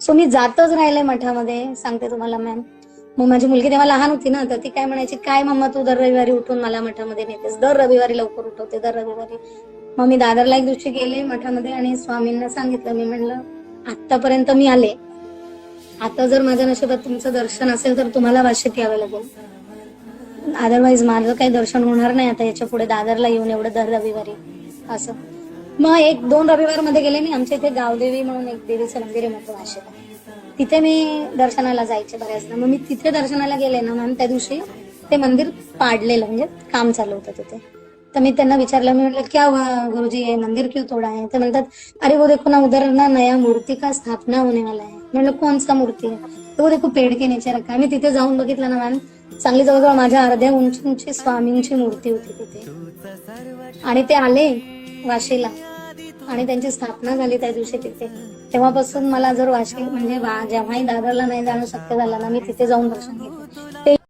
So मी जातच राहिले मठामध्ये, सांगते तुम्हाला मॅम. मग माझी मुलगी तेव्हा लहान होती ना, तर ती काय म्हणायची, काय मम्मा तू दर रविवारी उठून मला मठामध्ये नेतेस, दर रविवारी लवकर उठवते, दर रविवारी. मग मी दादरला एक दिवशी गेले मठामध्ये आणि स्वामींना सांगितलं, मी म्हणलं आतापर्यंत मी आले, आता जर माझ्या नशिबात तुमचं दर्शन असेल तर तुम्हाला वाशीत यावं लागेल, अदरवाईज माझं काही दर्शन होणार नाही आता याच्या पुढे दादरला येऊन एवढं दर रविवारी असं. मग 1-2 रविवार मध्ये गेले मी. आमच्या इथे गावदेवी म्हणून एक देवीचं मंदिर आहे मोठं वाशीला, तिथे मी दर्शनाला जायचे बऱ्याचदा. मग मी तिथे दर्शनाला गेले ना मॅम, त्या दिवशी ते मंदिर पाडलेलं, म्हणजे काम चालू होतं तिथे. तर मी त्यांना विचारलं, मी म्हटलं क्या हुआ गुरुजी, ये मंदिर क्यों तोड़ा है? ते म्हणतात, अरे वो देखो ना उधर ना नया मूर्ति का स्थापना होने वाला है. म्हणलं कौन सा मूर्ति है? तो देखो पेड़ के नीचे रखा है. मी तिथे जाऊन बघितलं ना मॅम, चांगली जवळजवळ माझ्या अर्ध्या उंचीची स्वामींची मूर्ती होती तिथे. आणि ते आले वाशीला आणि त्यांची स्थापना झाली त्या दिवशी तिथे. तेव्हापासून मला जर वाशी म्हणजे जेव्हाही दादरला नाही जाणं शक्य झालं ना, मी तिथे जाऊन दर्शन घेते.